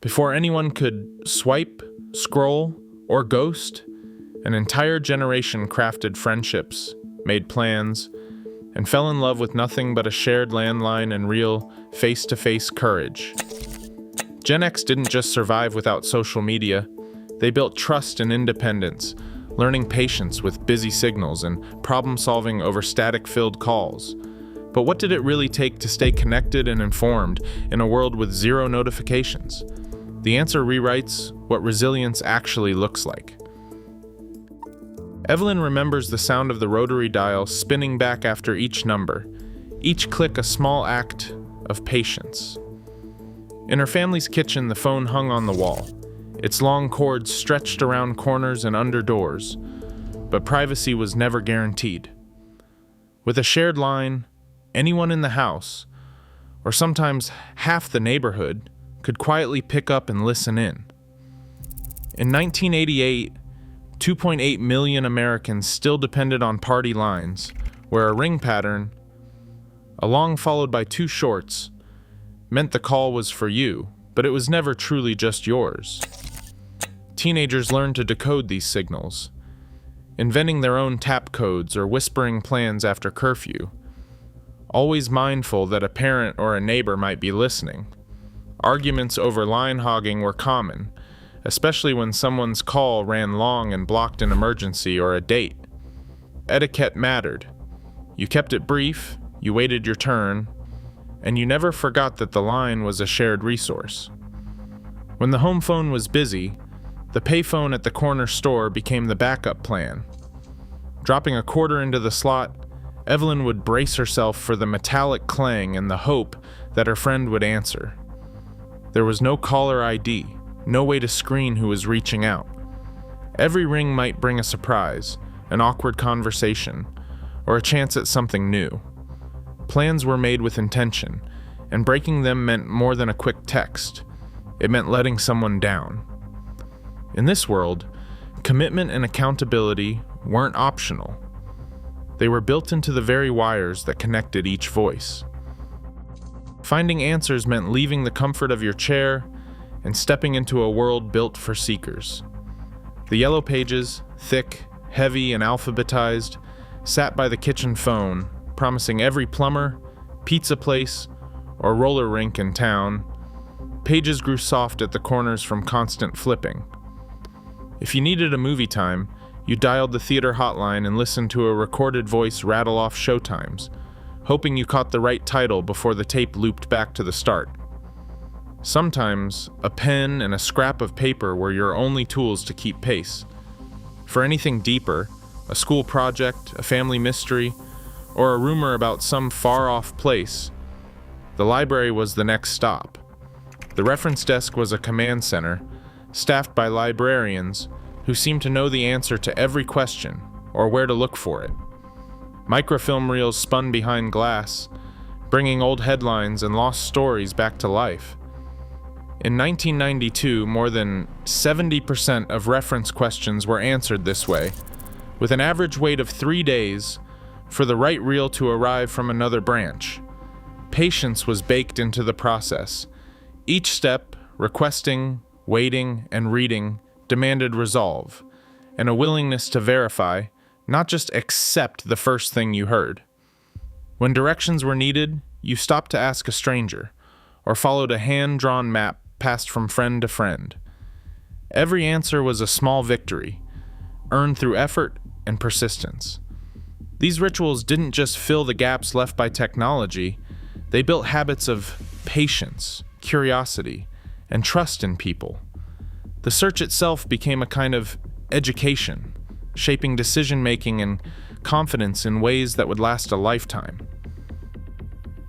Before anyone could swipe, scroll, or ghost, an entire generation crafted friendships, made plans, and fell in love with nothing but a shared landline and real face-to-face courage. Gen X didn't just survive without social media. They built trust and independence, learning patience with busy signals and problem-solving over static-filled calls. But what did it really take to stay connected and informed in a world with zero notifications? The answer rewrites what resilience actually looks like. Evelyn remembers the sound of the rotary dial spinning back after each number, each click a small act of patience. In her family's kitchen, the phone hung on the wall, its long cords stretched around corners and under doors, but privacy was never guaranteed. With a shared line, anyone in the house, or sometimes half the neighborhood, could quietly pick up and listen in. In 1988, 2.8 million Americans still depended on party lines, where a ring pattern, a long followed by two shorts, meant the call was for you, but it was never truly just yours. Teenagers learned to decode these signals, inventing their own tap codes or whispering plans after curfew, always mindful that a parent or a neighbor might be listening. Arguments over line hogging were common, especially when someone's call ran long and blocked an emergency or a date. Etiquette mattered. You kept it brief, you waited your turn, and you never forgot that the line was a shared resource. When the home phone was busy, the payphone at the corner store became the backup plan. Dropping a quarter into the slot, Evelyn would brace herself for the metallic clang and the hope that her friend would answer. There was no caller ID, no way to screen who was reaching out. Every ring might bring a surprise, an awkward conversation, or a chance at something new. Plans were made with intention, and breaking them meant more than a quick text. It meant letting someone down. In this world, commitment and accountability weren't optional. They were built into the very wires that connected each voice. Finding answers meant leaving the comfort of your chair and stepping into a world built for seekers. The yellow pages, thick, heavy, and alphabetized, sat by the kitchen phone, promising every plumber, pizza place, or roller rink in town. Pages grew soft at the corners from constant flipping. If you needed a movie time, you dialed the theater hotline and listened to a recorded voice rattle off showtimes, hoping you caught the right title before the tape looped back to the start. Sometimes, a pen and a scrap of paper were your only tools to keep pace. For anything deeper, a school project, a family mystery, or a rumor about some far-off place, the library was the next stop. The reference desk was a command center, staffed by librarians who seemed to know the answer to every question or where to look for it. Microfilm reels spun behind glass, bringing old headlines and lost stories back to life. In 1992, more than 70% of reference questions were answered this way, with an average wait of 3 days for the right reel to arrive from another branch. Patience was baked into the process. Each step, requesting, waiting, and reading, demanded resolve, and a willingness to verify, not just accept the first thing you heard. When directions were needed, you stopped to ask a stranger, or followed a hand-drawn map passed from friend to friend. Every answer was a small victory, earned through effort and persistence. These rituals didn't just fill the gaps left by technology, they built habits of patience, curiosity, and trust in people. The search itself became a kind of education, shaping decision-making and confidence in ways that would last a lifetime.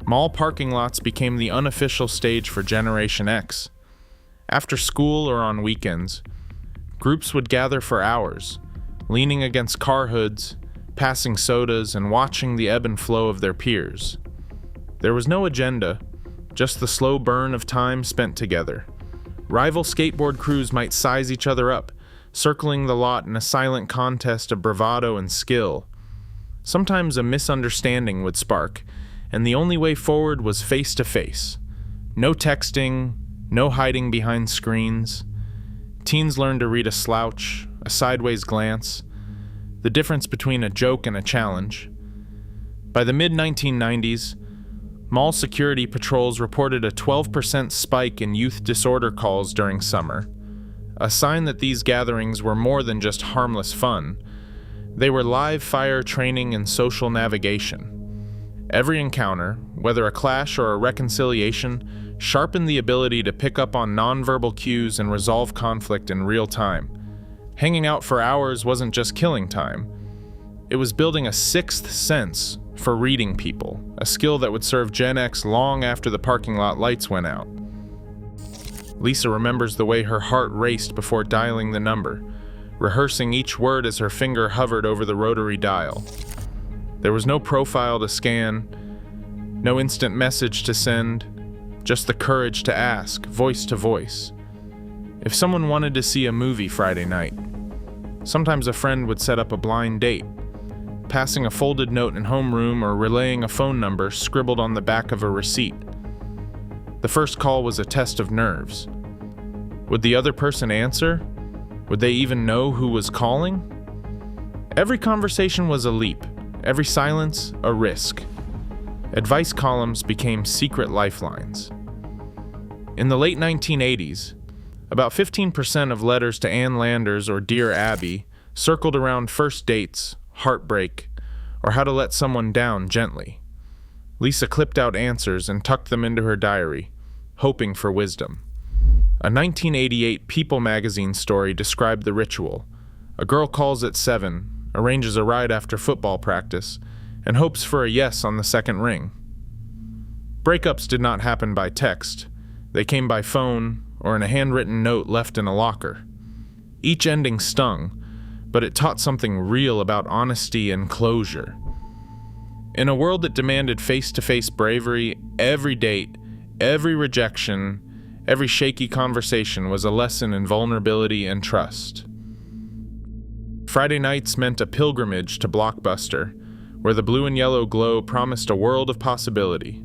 Mall parking lots became the unofficial stage for Generation X. After school or on weekends, groups would gather for hours, leaning against car hoods, passing sodas, and watching the ebb and flow of their peers. There was no agenda, just the slow burn of time spent together. Rival skateboard crews might size each other up, circling the lot in a silent contest of bravado and skill. Sometimes a misunderstanding would spark, and the only way forward was face-to-face. No texting, no hiding behind screens. Teens learn to read a slouch, a sideways glance, the difference between a joke and a challenge. By the mid-1990s, mall security patrols reported a 12% spike in youth disorder calls during summer, a sign that these gatherings were more than just harmless fun. They were live fire training and social navigation. Every encounter, whether a clash or a reconciliation, sharpened the ability to pick up on nonverbal cues and resolve conflict in real time. Hanging out for hours wasn't just killing time. It was building a sixth sense for reading people, a skill that would serve Gen X long after the parking lot lights went out. Lisa remembers the way her heart raced before dialing the number, rehearsing each word as her finger hovered over the rotary dial. There was no profile to scan, no instant message to send, just the courage to ask, voice to voice. If someone wanted to see a movie Friday night, sometimes a friend would set up a blind date, passing a folded note in homeroom or relaying a phone number scribbled on the back of a receipt. The first call was a test of nerves. Would the other person answer? Would they even know who was calling? Every conversation was a leap, every silence a risk. Advice columns became secret lifelines. In the late 1980s, about 15% of letters to Ann Landers or Dear Abby circled around first dates, heartbreak, or how to let someone down gently. Lisa clipped out answers and tucked them into her diary, hoping for wisdom. A 1988 People magazine story described the ritual. A girl calls at 7, arranges a ride after football practice, and hopes for a yes on the second ring. Breakups did not happen by text. They came by phone or in a handwritten note left in a locker. Each ending stung, but it taught something real about honesty and closure. In a world that demanded face-to-face bravery, every date, every rejection, every shaky conversation was a lesson in vulnerability and trust. Friday nights meant a pilgrimage to Blockbuster, where the blue and yellow glow promised a world of possibility.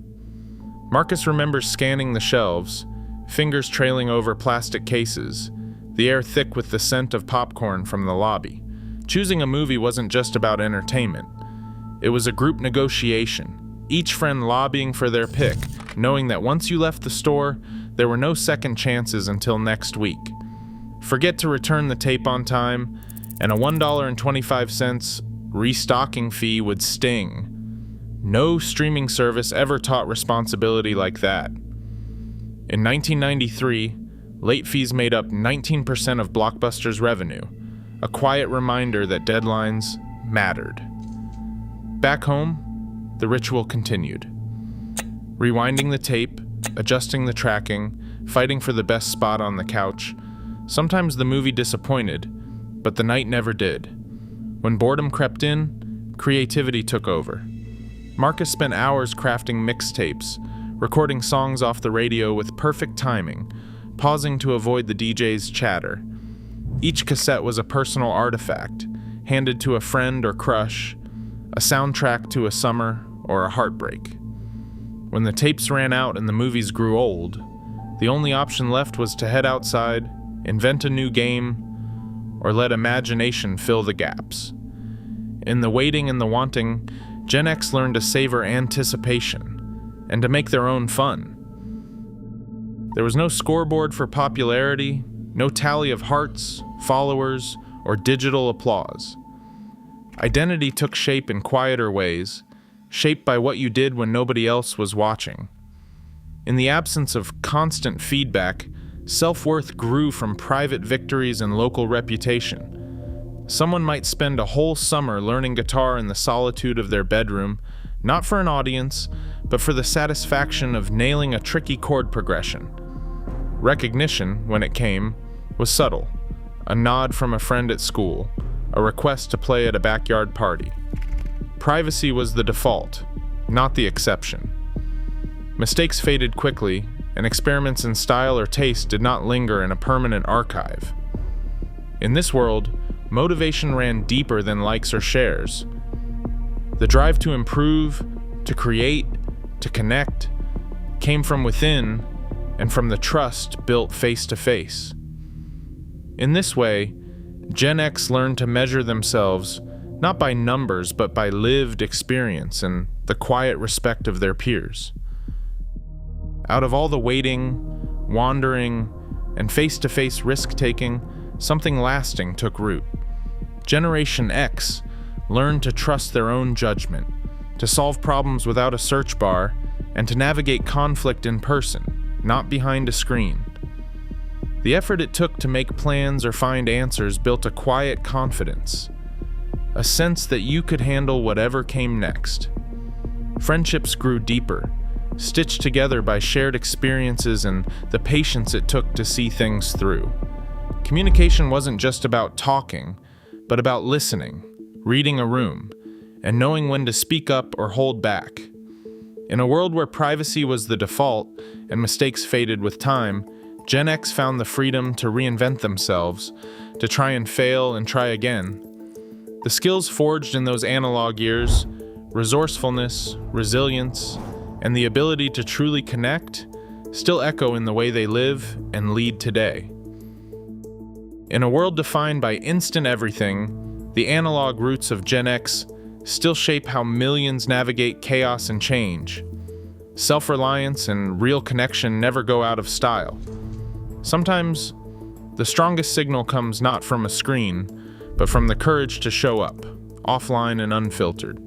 Marcus remembers scanning the shelves, fingers trailing over plastic cases, the air thick with the scent of popcorn from the lobby. Choosing a movie wasn't just about entertainment. It was a group negotiation, each friend lobbying for their pick, knowing that once you left the store, there were no second chances until next week. Forget to return the tape on time, and a $1.25 restocking fee would sting. No streaming service ever taught responsibility like that. In 1993, late fees made up 19% of Blockbuster's revenue, a quiet reminder that deadlines mattered. Back home, the ritual continued. Rewinding the tape, adjusting the tracking, fighting for the best spot on the couch. Sometimes the movie disappointed, but the night never did. When boredom crept in, creativity took over. Marcus spent hours crafting mixtapes, recording songs off the radio with perfect timing, pausing to avoid the DJ's chatter. Each cassette was a personal artifact, handed to a friend or crush, a soundtrack to a summer or a heartbreak. When the tapes ran out and the movies grew old, the only option left was to head outside, invent a new game, or let imagination fill the gaps. In the waiting and the wanting, Gen X learned to savor anticipation and to make their own fun. There was no scoreboard for popularity, no tally of hearts, followers, or digital applause. Identity took shape in quieter ways, shaped by what you did when nobody else was watching. In the absence of constant feedback, self-worth grew from private victories and local reputation. Someone might spend a whole summer learning guitar in the solitude of their bedroom, not for an audience, but for the satisfaction of nailing a tricky chord progression. Recognition, when it came, was subtle. A nod from a friend at school, a request to play at a backyard party. Privacy was the default, not the exception. Mistakes faded quickly, and experiments in style or taste did not linger in a permanent archive. In this world, motivation ran deeper than likes or shares. The drive to improve, to create, to connect, came from within and from the trust built face-to-face. In this way, Gen X learned to measure themselves not by numbers but by lived experience and the quiet respect of their peers. Out of all the waiting, wandering, and face-to-face risk-taking, something lasting took root. Generation X learned to trust their own judgment, to solve problems without a search bar, and to navigate conflict in person, not behind a screen. The effort it took to make plans or find answers built a quiet confidence, a sense that you could handle whatever came next. Friendships grew deeper, stitched together by shared experiences and the patience it took to see things through. Communication wasn't just about talking, but about listening, reading a room, and knowing when to speak up or hold back. In a world where privacy was the default and mistakes faded with time, Gen X found the freedom to reinvent themselves, to try and fail and try again. The skills forged in those analog years, resourcefulness, resilience, and the ability to truly connect, still echo in the way they live and lead today. In a world defined by instant everything, the analog roots of Gen X still shape how millions navigate chaos and change. Self-reliance and real connection never go out of style. Sometimes, the strongest signal comes not from a screen, but from the courage to show up, offline and unfiltered.